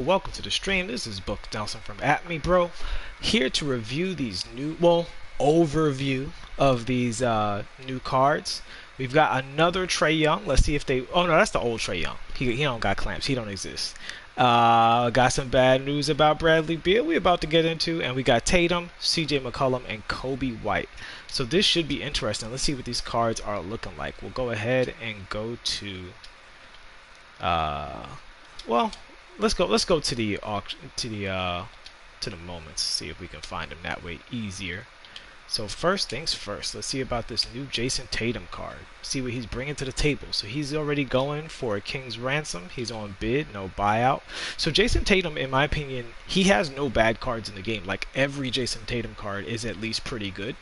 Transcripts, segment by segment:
Welcome to the stream. This is Book Nelson from @MeBro, here to review these overview of these new cards. We've got another Trae Young. Let's see if they. Oh no, that's the old Trae Young. He don't got clamps. He don't exist. Got some bad news about Bradley Beal. We're about to get into, and we got Tatum, C.J. McCollum, and Coby White. So this should be interesting. Let's see what these cards are looking like. We'll go ahead and go to. Well, let's go to the auction to the moments. See if we can find them that way easier. So first things first, let's see about this new Jason Tatum card. See what he's bringing to the table. So he's already going for a king's ransom. He's on bid, no buyout. So Jason Tatum, in my opinion, he has no bad cards in the game. Like every Jason Tatum card is at least pretty good.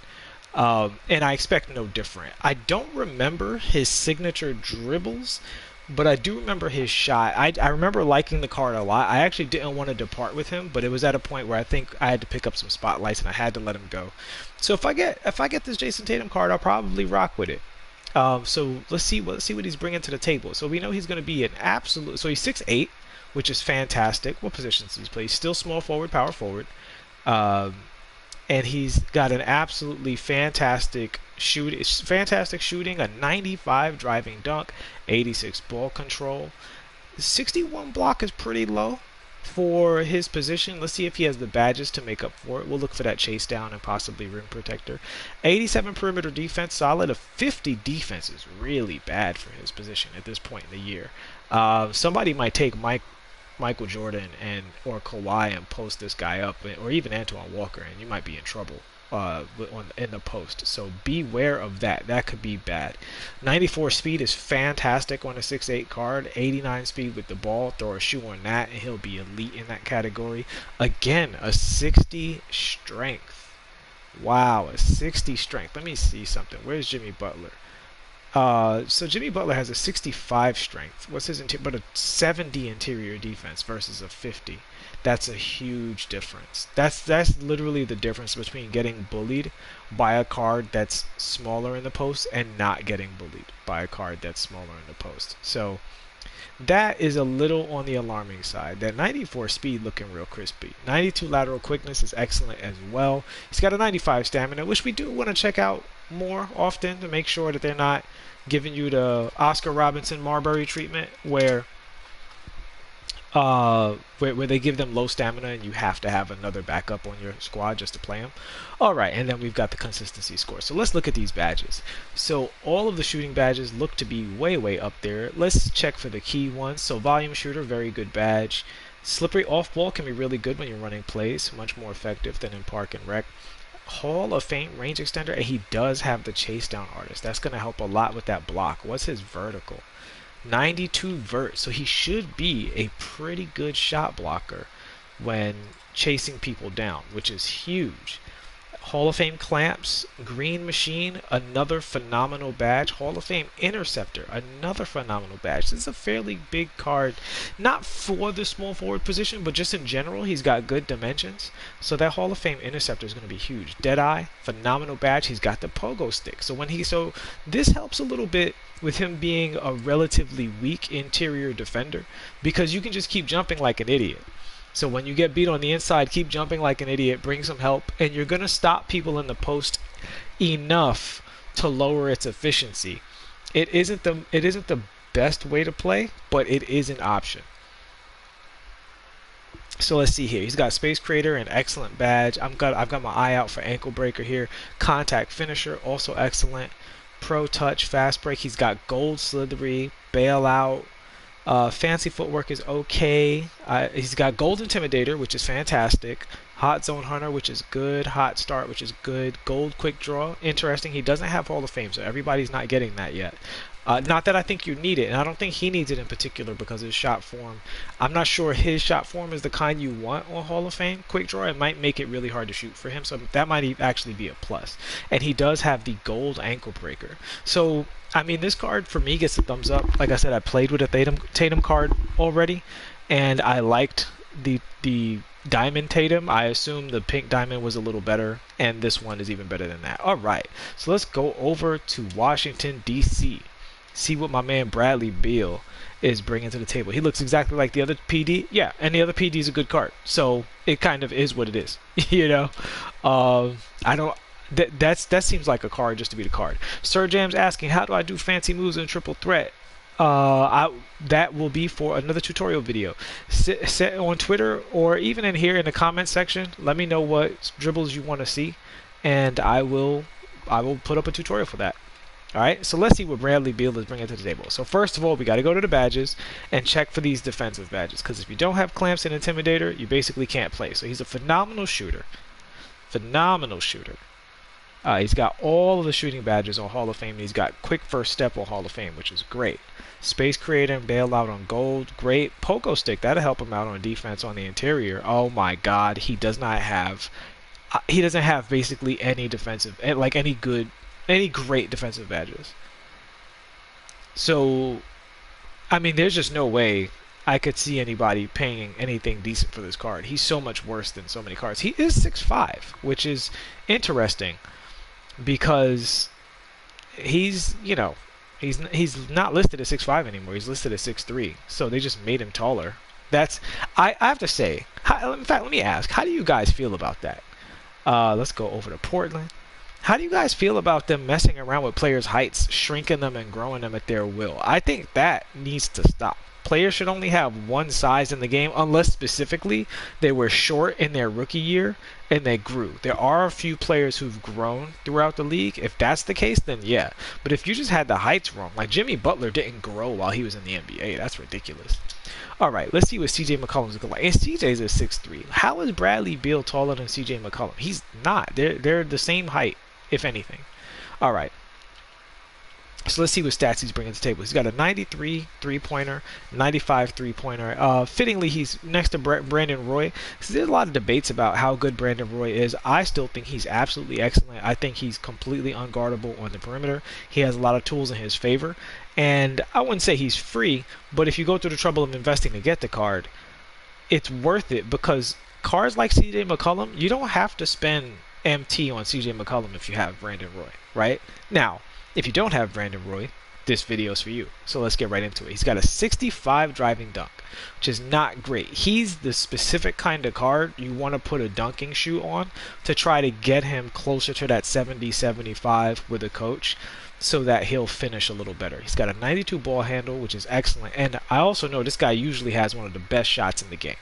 And I expect no different. I don't remember his signature dribbles, but I do remember his shot. I remember liking the card a lot. I actually didn't want to depart with him, but it was at a point where I think I had to pick up some spotlights and I had to let him go. So if I get this Jason Tatum card, I'll probably rock with it. So let's see what he's bringing to the table. So we know he's going to be an absolute. So he's 6'8", which is fantastic. What positions does he play? He's still small forward, power forward. And he's got an absolutely fantastic shooting, a 95 driving dunk, 86 ball control. 61 block is pretty low for his position. Let's see if he has the badges to make up for it. We'll look for that chase down and possibly rim protector. 87 perimeter defense, solid. A 50 defense is really bad for his position at this point in the year. Somebody might take Michael Jordan or Kawhi and post this guy up, or even Antoine Walker, and you might be in trouble in the post. So beware of that. That could be bad. 94 speed is fantastic on a 6'8 card. 89 speed with the ball. Throw a shoe on that, and he'll be elite in that category. Again, a 60 strength. Wow, a 60 strength. Let me see something. Where's Jimmy Butler? So Jimmy Butler has a 65 strength. What's his but a 70 interior defense versus a 50. That's a huge difference. That's literally the difference between getting bullied by a card that's smaller in the post and not getting bullied by a card that's smaller in the post. So that is a little on the alarming side. That 94 speed looking real crispy. 92 lateral quickness is excellent as well. He's got a 95 stamina, which we do want to check out more often to make sure that they're not giving you the Oscar Robinson Marbury treatment where they give them low stamina and you have to have another backup on your squad just to play them. Alright, and then we've got the consistency score. So let's look at these badges. So all of the shooting badges look to be way up there. Let's check for the key ones. So volume shooter, very good badge. Slippery off ball can be really good when you're running plays, much more effective than in Park and Rec. Hall of Fame range extender, and he does have the chase down artist. That's going to help a lot with that block. What's his vertical? 92 vert, so he should be a pretty good shot blocker when chasing people down, which is huge. Hall of Fame clamps, green machine, another phenomenal badge. Hall of Fame interceptor, another phenomenal badge. This is a fairly big card, not for the small forward position, but just in general, he's got good dimensions. So that Hall of Fame interceptor is going to be huge. Deadeye, phenomenal badge. He's got the pogo stick. So this helps a little bit with him being a relatively weak interior defender because you can just keep jumping like an idiot. So when you get beat on the inside, keep jumping like an idiot, bring some help, and you're going to stop people in the post enough to lower its efficiency. It isn't the best way to play, but it is an option. So let's see here. He's got Space Creator, an excellent badge. I've got my eye out for Ankle Breaker here. Contact Finisher, also excellent. Pro Touch, Fast Break. He's got Gold Slithery, Bailout. Fancy Footwork is okay. He's got Gold Intimidator, which is fantastic. Hot Zone Hunter, which is good. Hot Start, which is good. Gold Quick Draw, interesting. He doesn't have Hall of Fame, so everybody's not getting that yet. Not that I think you need it, and I don't think he needs it in particular because his shot form, I'm not sure his shot form is the kind you want on Hall of Fame Quick Draw. It might make it really hard to shoot for him, so that might actually be a plus. And he does have the Gold Ankle Breaker. So, I mean, this card for me gets a thumbs up. Like I said, I played with a Tatum card already, and I liked the Diamond Tatum. I assume the pink diamond was a little better, and this one is even better than that. Alright, so let's go over to Washington, D.C. See what my man Bradley Beal is bringing to the table. He looks exactly like the other PD. Yeah, and the other PD is a good card. So it kind of is what it is. You know, I don't. That seems like a card just to be the card. Sir Jam's asking, how do I do fancy moves in triple threat? That will be for another tutorial video. Sit on Twitter or even in here in the comment section. Let me know what dribbles you want to see, and I will put up a tutorial for that. Alright, so let's see what Bradley Beal is bringing to the table. So first of all, we got to go to the badges and check for these defensive badges, because if you don't have clamps and intimidator, you basically can't play. So he's a phenomenal shooter. Phenomenal shooter. He's got all of the shooting badges on Hall of Fame, and he's got quick first step on Hall of Fame, which is great. Space creator and bailout on gold, great. Pogo stick, that'll help him out on defense on the interior. Oh my god, he doesn't have basically any defensive, like any great defensive badges. So, I mean, there's just no way I could see anybody paying anything decent for this card. He's so much worse than so many cards. He is 6'5", which is interesting because he's, you know, he's not listed as 6'5" anymore. He's listed as 6'3", so they just made him taller. That's, I have to say, in fact, let me ask, how do you guys feel about that? Let's go over to Portland. How do you guys feel about them messing around with players' heights, shrinking them and growing them at their will? I think that needs to stop. Players should only have one size in the game, unless specifically they were short in their rookie year and they grew. There are a few players who've grown throughout the league. If that's the case, then yeah. But if you just had the heights wrong, like Jimmy Butler didn't grow while he was in the NBA, that's ridiculous. All right, let's see what CJ McCollum's looking like. And CJ's a 6'3". How is Bradley Beal taller than CJ McCollum? He's not. They're the same height, if anything. All right. So let's see what stats he's bringing to the table. He's got a 93 three-pointer, 95 three-pointer. Fittingly, he's next to Brandon Roy. So there's a lot of debates about how good Brandon Roy is. I still think he's absolutely excellent. I think he's completely unguardable on the perimeter. He has a lot of tools in his favor. And I wouldn't say he's free, but if you go through the trouble of investing to get the card, it's worth it, because cards like CJ McCollum, you don't have to spend MT on CJ McCollum if you have Brandon Roy, right? Now, if you don't have Brandon Roy, this video is for you. So let's get right into it. He's got a 65 driving dunk, which is not great. He's the specific kind of card you want to put a dunking shoe on to try to get him closer to that 70-75 with a coach, so that he'll finish a little better. He's got a 92 ball handle, which is excellent. And I also know this guy usually has one of the best shots in the game.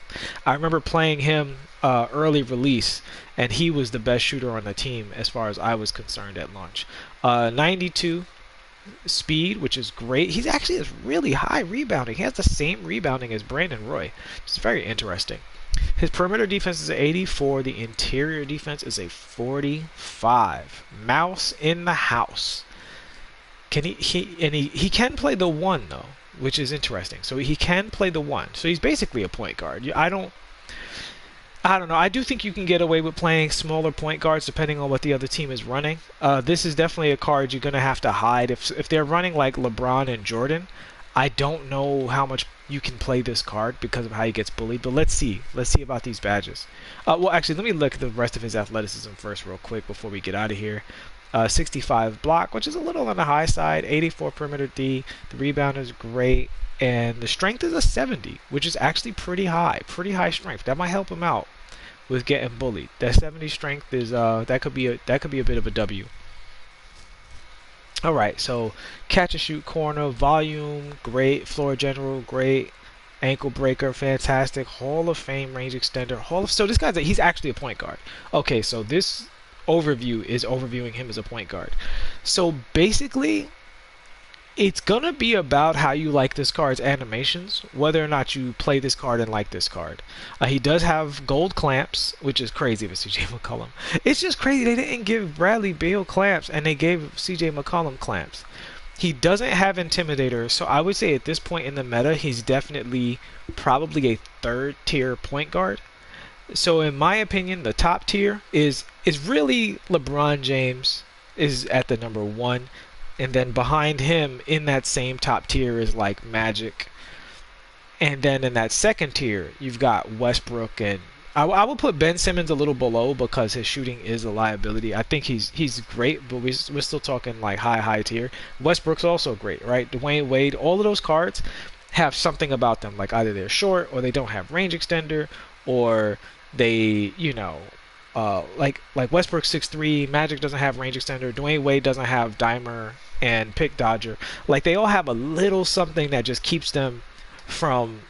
I remember playing him early release, and he was the best shooter on the team as far as I was concerned at launch. 92 speed, which is great. He actually has really high rebounding. He has the same rebounding as Brandon Roy, which is very interesting. His perimeter defense is an 84. The interior defense is a 45. Mouse in the house. He can play the one though, which is interesting. So he can play the one. So he's basically a point guard. I don't know. I do think you can get away with playing smaller point guards depending on what the other team is running. This is definitely a card you're gonna have to hide if they're running like LeBron and Jordan. I don't know how much you can play this card because of how he gets bullied, but let's see about these badges. Well, actually, let me look at the rest of his athleticism first real quick before we get out of here. 65 block, which is a little on the high side. 84 perimeter D. The rebound is great, and the strength is a 70, which is actually pretty high strength. That might help him out with getting bullied. That 70 strength is that could be a bit of a W. All right, so catch and shoot corner, volume, great. Floor general, great. Ankle breaker, fantastic. Hall of Fame range extender. So this he's actually a point guard. Okay, so this overview is overviewing him as a point guard. So basically, it's gonna be about how you like this card's animations, whether or not you play this card and like this card. He does have gold clamps, which is crazy for CJ McCollum. It's just crazy they didn't give Bradley Beal clamps and they gave CJ McCollum clamps. He doesn't have Intimidator, so I would say at this point in the meta, he's definitely probably a third tier point guard. So in my opinion, the top tier is really LeBron James is at the number 1, and then behind him in that same top tier is like Magic, and then in that second tier you've got Westbrook, and I will put Ben Simmons a little below because his shooting is a liability. I think he's great, but we're still talking like high tier. Westbrook's also great, right? Dwayne Wade, all of those cards have something about them, like either they're short or they don't have range extender, or they, like Westbrook 6'3", Magic doesn't have range extender, Dwayne Wade doesn't have dimer and pick dodger. Like they all have a little something that just keeps them from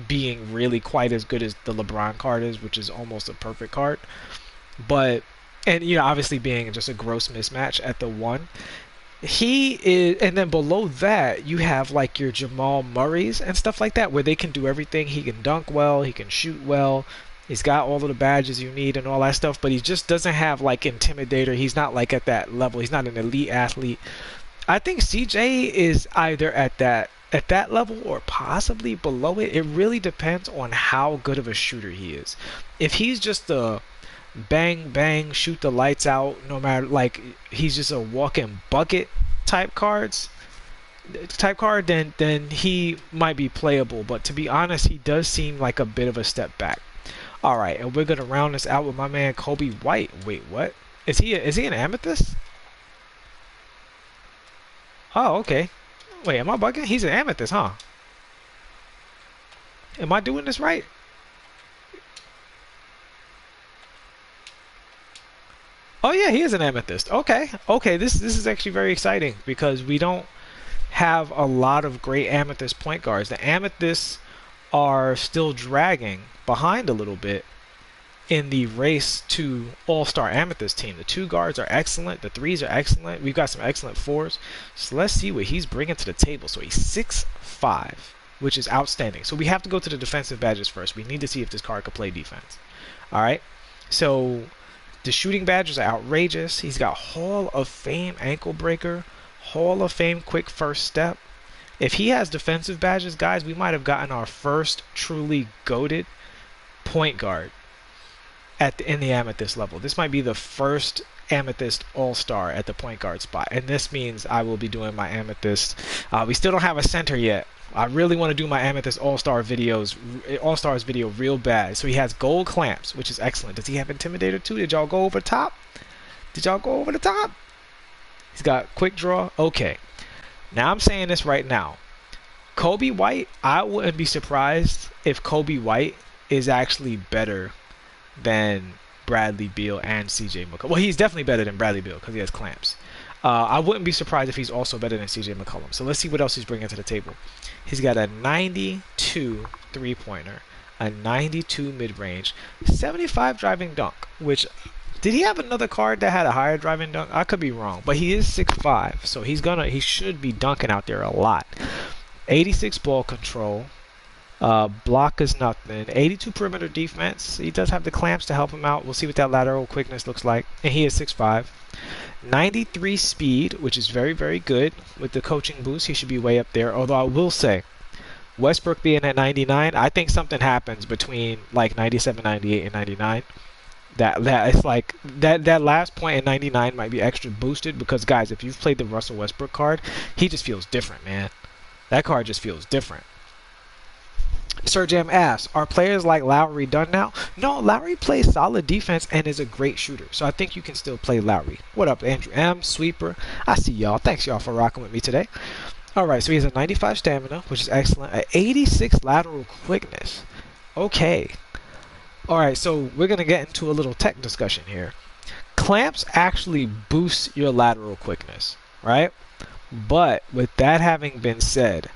being really quite as good as the LeBron card is, which is almost a perfect card. But and obviously being just a gross mismatch at the one. He is, and then below that you have like your Jamal Murrays and stuff like that, where they can do everything. He can dunk well, he can shoot well, he's got all of the badges you need and all that stuff, but he just doesn't have like intimidator. He's not like at that level. He's not an elite athlete. I think CJ is either at that level or possibly below it. It really depends on how good of a shooter he is. If he's just a bang bang shoot the lights out, no matter, like he's just a walk-in bucket type card, then he might be playable. But to be honest, he does seem like a bit of a step back. All right, and we're gonna round this out with my man Coby White. Wait, what? Is he an amethyst? Oh, okay. Wait, am I bugging? He's an amethyst, huh? Am I doing this right? Oh yeah, he is an amethyst. Okay, okay. This is actually very exciting because we don't have a lot of great amethyst point guards. The amethysts are still dragging behind a little bit in the race to all-star amethyst team. The two guards are excellent. The threes are excellent. We've got some excellent fours. So let's see what he's bringing to the table. So he's 6'5", which is outstanding. So we have to go to the defensive badges first. We need to see if this card could play defense. All right. So the shooting badges are outrageous. He's got Hall of Fame ankle breaker, Hall of Fame quick first step. If he has defensive badges, guys, we might have gotten our first truly goated point guard in the amethyst level. This might be the first amethyst all-star at the point guard spot, and this means I will be doing my amethyst. We still don't have a center yet. I really want to do my amethyst all-stars video real bad. So he has gold clamps, which is excellent. Does he have intimidator too? Did y'all go over the top? Did y'all go over the top? He's got quick draw. Okay. Now I'm saying this right now. Coby White, I wouldn't be surprised if Coby White is actually better than Bradley Beal and CJ McCollum. Well, he's definitely better than Bradley Beal because he has clamps. I wouldn't be surprised if he's also better than CJ McCollum. So let's see what else he's bringing to the table. He's got a 92 three-pointer, a 92 mid-range, 75 driving dunk, which, did he have another card that had a higher driving dunk? I could be wrong, but he is 6'5", so he should be dunking out there a lot. 86 ball control. Block is nothing. 82 perimeter defense. He does have the clamps to help him out. We'll see what that lateral quickness looks like. And he is 6'5". 93 speed, which is very, very good. With the coaching boost, he should be way up there. Although I will say, Westbrook being at 99, I think something happens between like 97, 98, and 99. That it's like that last point in 99 might be extra boosted because, guys, if you've played the Russell Westbrook card, he just feels different, man. That card just feels different. Sir Jam asks, are players like Lowry done now? No, Lowry plays solid defense and is a great shooter. So I think you can still play Lowry. What up, Andrew M, Sweeper? I see y'all. Thanks y'all for rocking with me today. Alright, so he has a 95 stamina, which is excellent. An 86 lateral quickness. Okay. Alright, so we're going to get into a little tech discussion here. Clamps actually boost your lateral quickness, right? But with that having been said,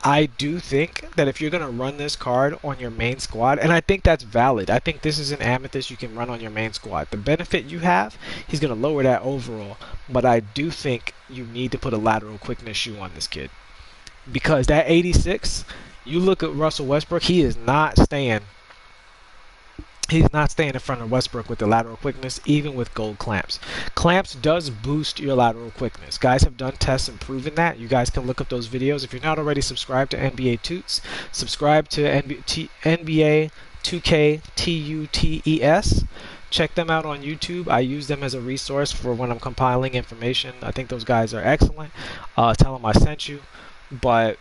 I do think that if you're going to run this card on your main squad, and I think that's valid. I think this is an amethyst you can run on your main squad. The benefit you have, he's going to lower that overall. But I do think you need to put a lateral quickness shoe on this kid. Because that 86, you look at Russell Westbrook, he is not staying. He's not staying in front of Westbrook with the lateral quickness, even with gold clamps. Clamps does boost your lateral quickness. Guys have done tests and proven that. You guys can look up those videos. If you're not already subscribed to NBA Toots, subscribe to NBa2k20. Check them out on YouTube. I use them as a resource for when I'm compiling information. I think those guys are excellent. Tell them I sent you. But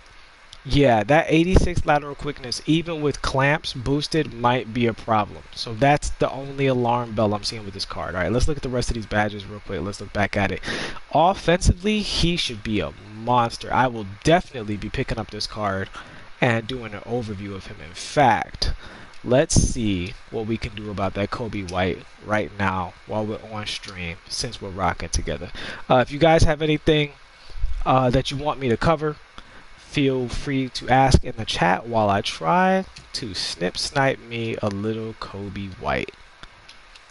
yeah, that 86 lateral quickness, even with clamps boosted, might be a problem. So that's the only alarm bell I'm seeing with this card. All right, let's look at the rest of these badges real quick. Let's look back at it. Offensively, he should be a monster. I will definitely be picking up this card and doing an overview of him. In fact, let's see what we can do about that Coby White right now while we're on stream, since we're rocking together. If you guys have anything that you want me to cover, feel free to ask in the chat while I try to snipe me a little Coby White.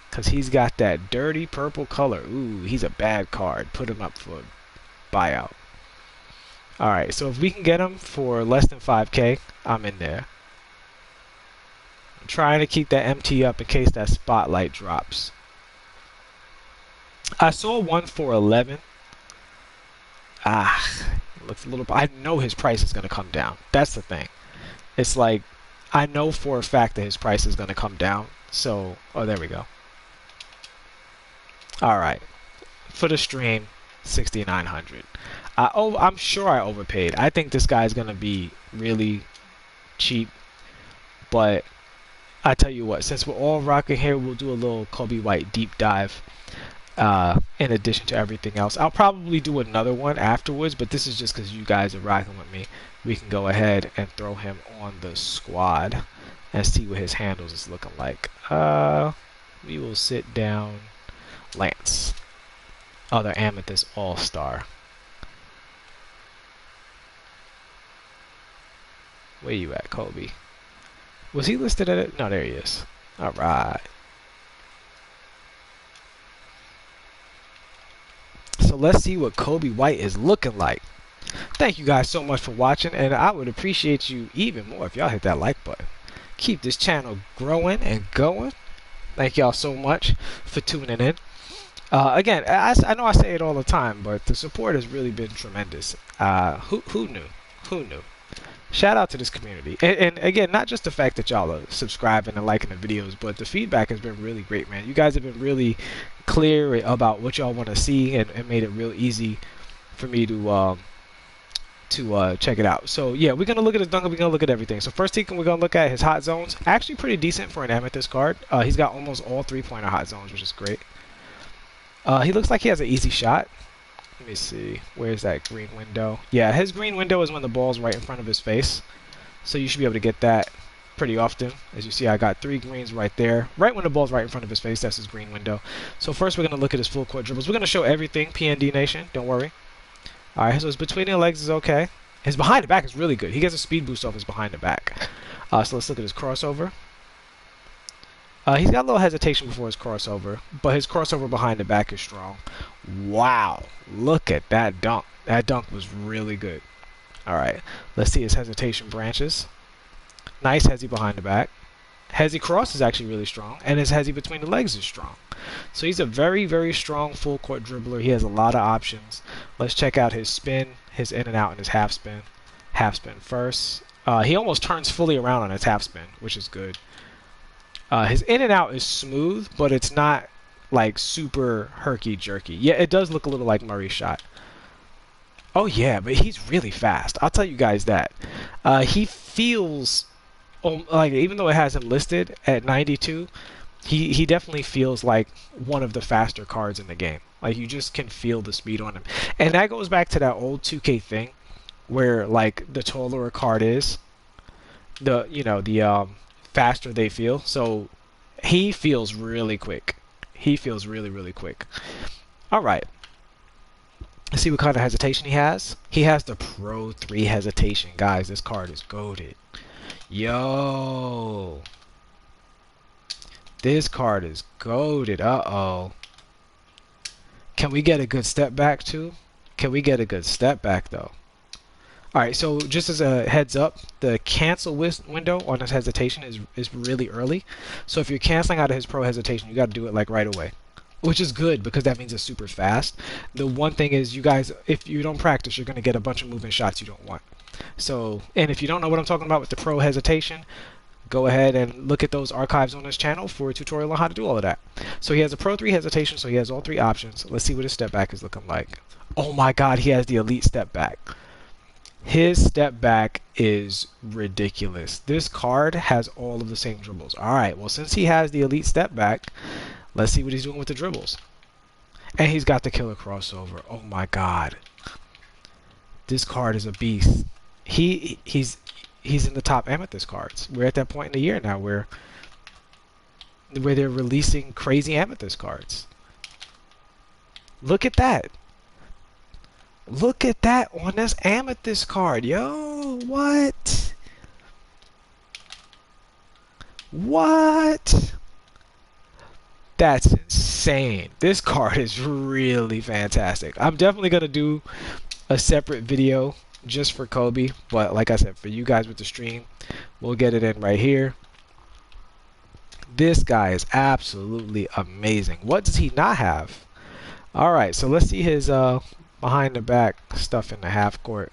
Because he's got that dirty purple color. Ooh, he's a bad card. Put him up for a buyout. Alright, so if we can get him for less than 5K, I'm in there. I'm trying to keep that MT up in case that spotlight drops. I saw one for 11. Looks a little... I know his price is going to come down. That's the thing. It's like, I know for a fact that his price is going to come down. So, oh, there we go. Alright, for the stream, 6,900. I'm sure I overpaid. I think this guy's going to be really cheap. But I tell you what, since we're all rocking here, we'll do a little Coby White deep dive in addition to everything else. I'll probably do another one afterwards, but this is just because you guys are rocking with me. We can go ahead and throw him on the squad and see what his handles is looking like. We will sit down Lance, other Amethyst All-Star. Where you at, Coby? Was he listed at it? No, there he is. Alright. So let's see what Coby White is looking like. Thank you guys so much for watching, and I would appreciate you even more if y'all hit that like button. Keep this channel growing and going. Thank y'all so much for tuning in. Again, I know I say it all the time, but the support has really been tremendous. Who knew? Who knew? Shout out to this community. And again, not just the fact that y'all are subscribing and liking the videos, but the feedback has been really great, man. You guys have been really clear about what y'all want to see and made it real easy for me to check it out. So yeah, we're gonna look at his dunk, we're gonna look at everything. So first thing we're gonna look at his hot zones. Actually pretty decent for an Amethyst card. He's got almost all 3-pointer hot zones, which is great. He looks like he has an easy shot. Let me see. Where's that green window? Yeah, his green window is when the ball's right in front of his face. So you should be able to get that pretty often. As you see, I got 3 greens right there. Right when the ball's right in front of his face, that's his green window. So first we're going to look at his full court dribbles. We're going to show everything, PND Nation. Don't worry. Alright, so his between the legs is okay. His behind the back is really good. He gets a speed boost off his behind the back. So let's look at his crossover. He's got a little hesitation before his crossover, but his crossover behind the back is strong. Wow, look at that dunk. That dunk was really good. Alright, let's see his hesitation branches. Nice hezzy behind the back. Hezzy cross is actually really strong, and his hezzy between the legs is strong. So he's a very, very strong full court dribbler. He has a lot of options. Let's check out his spin, his in and out, and his half spin. Half spin first. He almost turns fully around on his half spin, which is good. His in and out is smooth, but it's not like super herky-jerky. Yeah, it does look a little like Murray's shot. Oh yeah, but he's really fast. I'll tell you guys that. He feels, like even though it has him listed at 92, he definitely feels like one of the faster cards in the game. Like you just can feel the speed on him. And that goes back to that old 2K thing where like the taller a card is, the faster they feel. So he feels really quick. He feels really, really quick. Alright. Let's see what kind of hesitation he has. He has the Pro 3 hesitation. Guys, this card is goated. Yo. This card is goated. Uh-oh. Can we get a good step back too? Can we get a good step back though? Alright, so just as a heads up, the cancel window on his hesitation is really early. So if you're canceling out of his pro hesitation, you got to do it like right away. Which is good because that means it's super fast. The one thing is you guys, if you don't practice, you're going to get a bunch of moving shots you don't want. So, and if you don't know what I'm talking about with the pro hesitation, go ahead and look at those archives on this channel for a tutorial on how to do all of that. So he has a Pro 3 hesitation, so he has all 3 options. Let's see what his step back is looking like. Oh my god, he has the elite step back. His step back is ridiculous. This card has all of the same dribbles. Alright, well since he has the elite step back, let's see what he's doing with the dribbles. And he's got the killer crossover. Oh my god. This card is a beast. He's in the top amethyst cards. We're at that point in the year now where they're releasing crazy amethyst cards. Look at that. Look at that on this amethyst card, yo. What? What? That's insane. This card is really fantastic. I'm definitely going to do a separate video just for Coby, but like I said, for you guys with the stream, we'll get it in right here. This guy is absolutely amazing. What does he not have? All right, so let's see his behind the back stuff in the half court.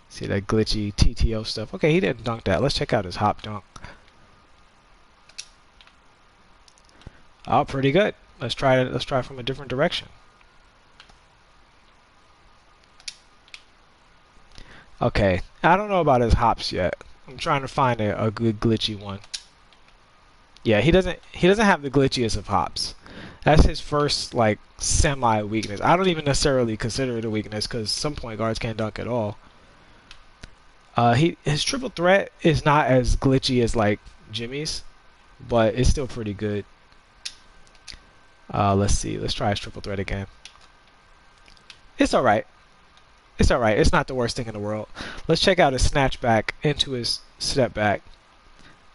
See that glitchy TTO stuff. Okay, he didn't dunk that. Let's check out his hop dunk. Oh, pretty good. Let's try from a different direction. Okay, I don't know about his hops yet. I'm trying to find a good glitchy one. Yeah, he doesn't have the glitchiest of hops. That's his first like semi weakness. I don't even necessarily consider it a weakness because some point guards can't dunk at all. His triple threat is not as glitchy as like Jimmy's, but it's still pretty good. Let's see. Let's try his triple threat again. It's all right. It's all right. It's not the worst thing in the world. Let's check out his snatch back into his step back.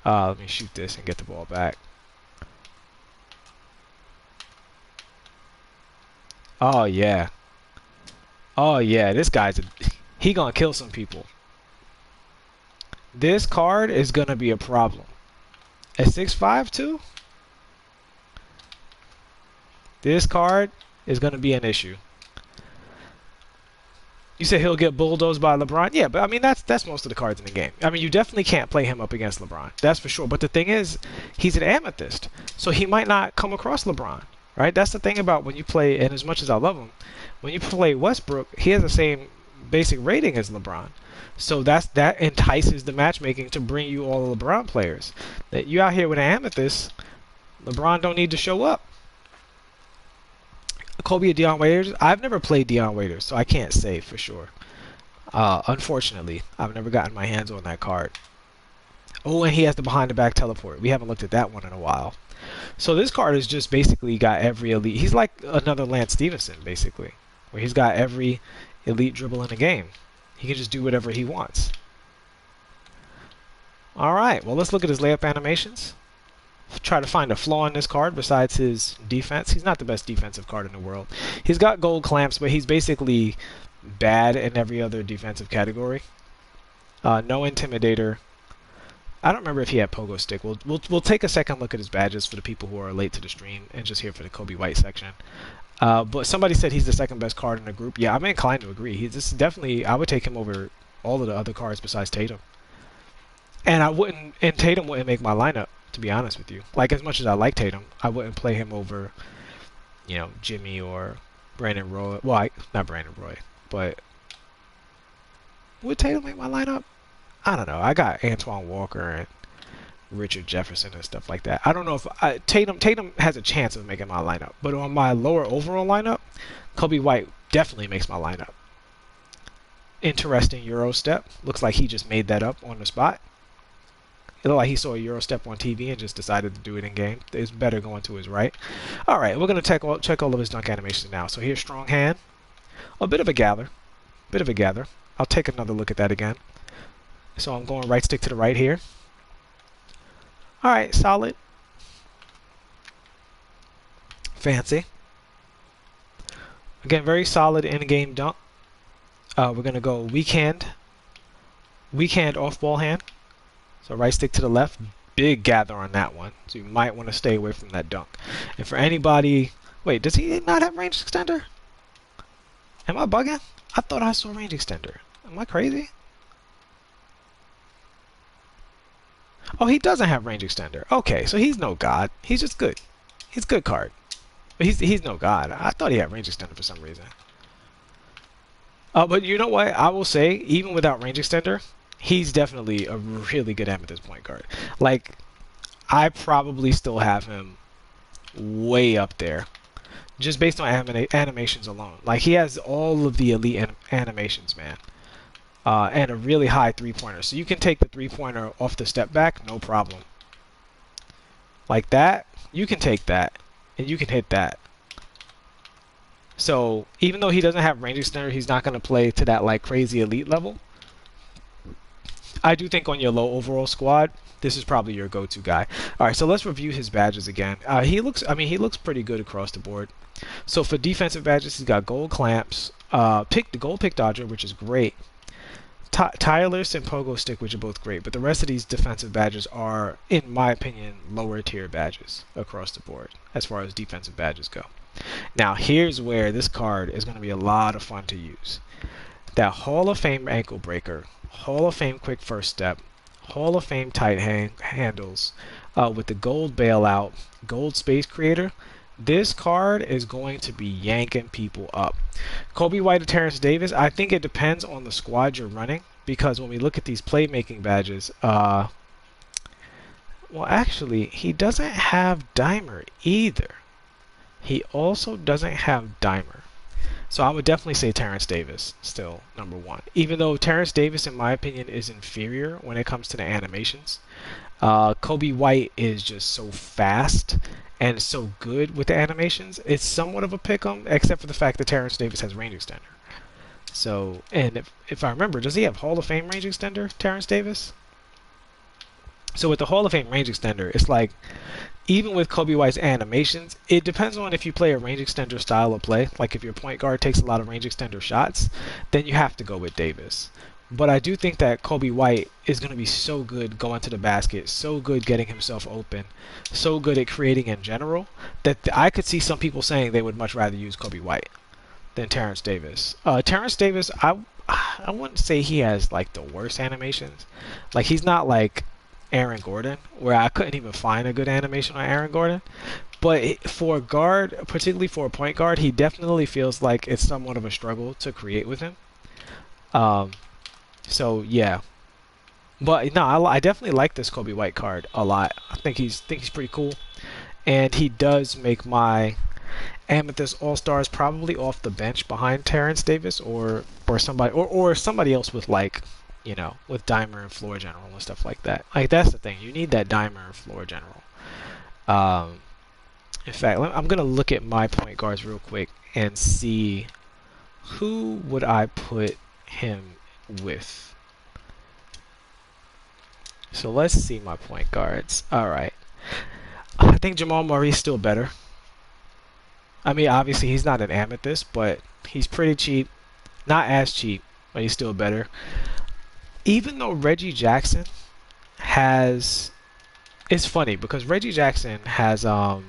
Let me shoot this and get the ball back. Oh yeah. Oh yeah. This guy's he gonna kill some people. This card is gonna be a problem. At 6'5" too? This card is gonna be an issue. You said he'll get bulldozed by LeBron? Yeah, but I mean that's most of the cards in the game. I mean you definitely can't play him up against LeBron. That's for sure. But the thing is, he's an amethyst, so he might not come across LeBron, right? That's the thing about when you play, and as much as I love him, when you play Westbrook, he has the same basic rating as LeBron. So that entices the matchmaking to bring you all the LeBron players. That you out here with an amethyst, LeBron don't need to show up. Coby or Dion Waiters? I've never played Dion Waiters, so I can't say for sure. Unfortunately, I've never gotten my hands on that card. Oh, and he has the behind the back teleport. We haven't looked at that one in a while. So this card has just basically got every elite. He's like another Lance Stevenson, basically, where he's got every elite dribble in the game. He can just do whatever he wants. All right, well, let's look at his layup animations. Try to find a flaw in this card besides his defense. He's not the best defensive card in the world. He's got gold clamps, but he's basically bad in every other defensive category. No intimidator. I don't remember if he had pogo stick. We'll take a second look at his badges for the people who are late to the stream and just here for the Coby White section. But somebody said he's the second best card in the group. Yeah, I'm inclined to agree. This is definitely, I would take him over all of the other cards besides Tatum. And Tatum wouldn't make my lineup, to be honest with you. Like, as much as I like Tatum, I wouldn't play him over, you know, Jimmy or Brandon Roy. Well, not Brandon Roy, but would Tatum make my lineup? I don't know. I got Antoine Walker and Richard Jefferson and stuff like that. I don't know if Tatum has a chance of making my lineup, but on my lower overall lineup, Coby White definitely makes my lineup. Interesting Euro step. Looks like he just made that up on the spot. It looked like he saw a Euro step on TV and just decided to do it in game. It's better going to his right. All right, we're going to check all of his dunk animations now. So here's strong hand. A bit of a gather. I'll take another look at that again. So I'm going right stick to the right here. All right, solid. Fancy. Again, very solid in-game dunk. We're going to go weak hand off-ball hand. So right stick to the left, big gather on that one. So you might want to stay away from that dunk. And for anybody, wait, does he not have range extender? Am I bugging? I thought I saw range extender. Am I crazy? Oh, he doesn't have range extender. Okay, so he's no god. He's just good. He's a good card. But he's no god. I thought he had range extender for some reason. But you know what? I will say, even without range extender, he's definitely a really good amethyst point guard. Like, I probably still have him way up there. just based on animations alone. Like, he has all of the elite animations, man. And a really high three-pointer. So you can take the three-pointer off the step back, no problem. Like that, you can take that, and you can hit that. So even though he doesn't have range extender, he's not going to play to that like crazy elite level. I do think on your low overall squad, this is probably your go-to guy. All right, so let's review his badges again. He looks pretty good across the board. So for defensive badges, he's got gold clamps, the gold pick dodger, which is great. Tireless and pogo stick, which are both great, but the rest of these defensive badges are, in my opinion, lower tier badges across the board as far as defensive badges go. Now here's where this card is going to be a lot of fun to use. That Hall of Fame ankle breaker, Hall of Fame quick first step, Hall of Fame tight handles, with the gold bailout, gold space creator. This card is going to be yanking people up. Coby White or Terrence Davis, I think it depends on the squad you're running, because when we look at these playmaking badges, well, actually, he doesn't have Dimer either. He also doesn't have Dimer. So I would definitely say Terrence Davis still number one. Even though Terrence Davis, in my opinion, is inferior when it comes to the animations. Coby White is just so fast and so good with the animations. It's somewhat of a pick-em, except for the fact that Terrence Davis has range extender. So, and if I remember, does he have Hall of Fame range extender, Terrence Davis? So with the Hall of Fame range extender, it's like, even with Coby White's animations, it depends on if you play a range extender style of play. Like if your point guard takes a lot of range extender shots, then you have to go with Davis. But I do think that Coby White is going to be so good going to the basket, so good getting himself open, so good at creating in general, that I could see some people saying they would much rather use Coby White than Terrence Davis. Terrence Davis, I wouldn't say he has like the worst animations. Like he's not like Aaron Gordon, where I couldn't even find a good animation on Aaron Gordon. But for a guard, particularly for a point guard, he definitely feels like it's somewhat of a struggle to create with him. So yeah, but no, I definitely like this Coby White card a lot. I think he's pretty cool, and he does make my Amethyst All Stars probably off the bench behind Terrence Davis or somebody else with like, you know, with Dimer and floor general and stuff like that. Like that's the thing, you need that Dimer and floor general. In fact, I'm gonna look at my point guards real quick and see who would I put him with. So let's see my point guards. All right, I think Jamal Murray's still better. I mean, obviously he's not an Amethyst, but he's pretty cheap. Not as cheap, but he's still better. Even though Reggie Jackson has, it's funny because Reggie Jackson has all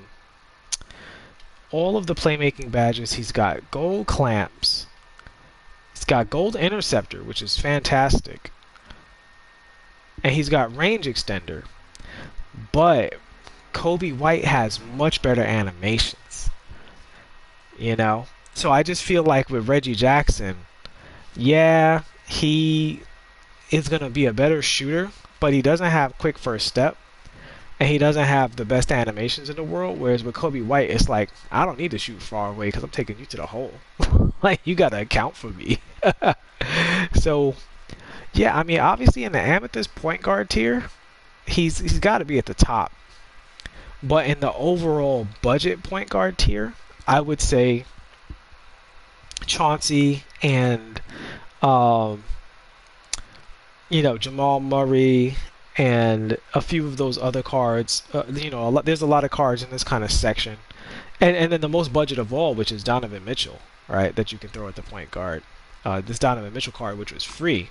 of the playmaking badges. He's got gold clamps. He's got gold interceptor, which is fantastic. And he's got range extender. But Coby White has much better animations. You know? So I just feel like with Reggie Jackson, yeah, he is going to be a better shooter, but he doesn't have quick first step. And he doesn't have the best animations in the world. Whereas with Coby White, it's like, I don't need to shoot far away because I'm taking you to the hole. Like, you got to account for me. So, yeah, I mean, obviously in the Amethyst point guard tier, he's got to be at the top. But in the overall budget point guard tier, I would say Chauncey and, you know, Jamal Murray and a few of those other cards. You know, there's a lot of cards in this kind of section. And then the most budget of all, which is Donovan Mitchell, right, that you can throw at the point guard. This Donovan Mitchell card, which was free,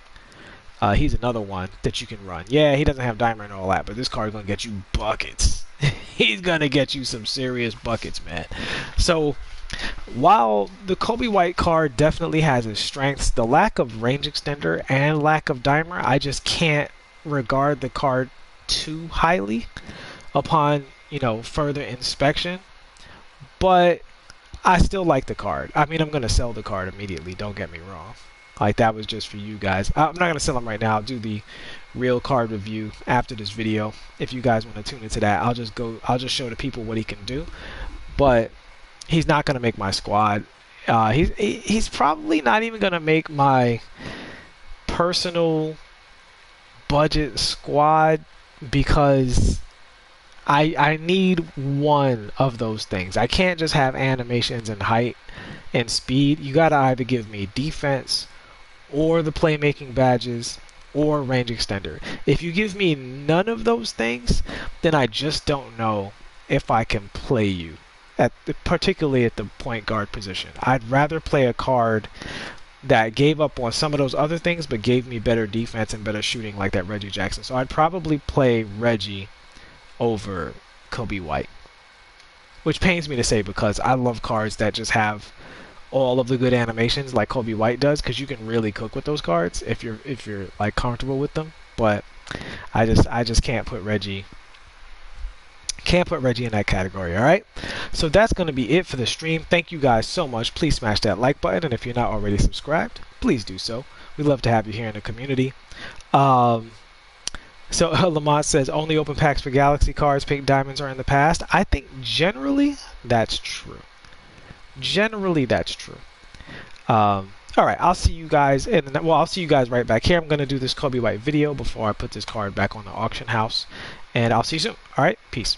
he's another one that you can run. Yeah, he doesn't have Dimer and all that, but this card is going to get you buckets. He's going to get you some serious buckets, man. So, while the Coby White card definitely has its strengths, the lack of range extender and lack of Dimer, I just can't regard the card too highly upon, you know, further inspection. But I still like the card. I mean, I'm going to sell the card immediately, don't get me wrong. Like, that was just for you guys. I'm not going to sell them right now. I'll do the real card review after this video. If you guys want to tune into that, I'll just show the people what he can do. But He's not going to make my squad. He's probably not even going to make my personal budget squad because I need one of those things. I can't just have animations and height and speed. You got to either give me defense or the playmaking badges or range extender. If you give me none of those things, then I just don't know if I can play you, particularly at the point guard position. I'd rather play a card that gave up on some of those other things but gave me better defense and better shooting, like that Reggie Jackson. So I'd probably play Reggie over Coby White, which pains me to say because I love cards that just have all of the good animations like Coby White does, because you can really cook with those cards if you're like comfortable with them. But I just can't put Reggie in that category. All right, so that's going to be it for the stream. Thank you guys so much. Please smash that like button, and if you're not already subscribed, please do so. We love to have you here in the community. So Lamont says only open packs for Galaxy cards, pink diamonds are in the past. I think generally that's true. Generally that's true. All right, I'll see you guys I'll see you guys right back here. I'm going to do this Coby White video before I put this card back on the auction house, and I'll see you soon. All right, peace.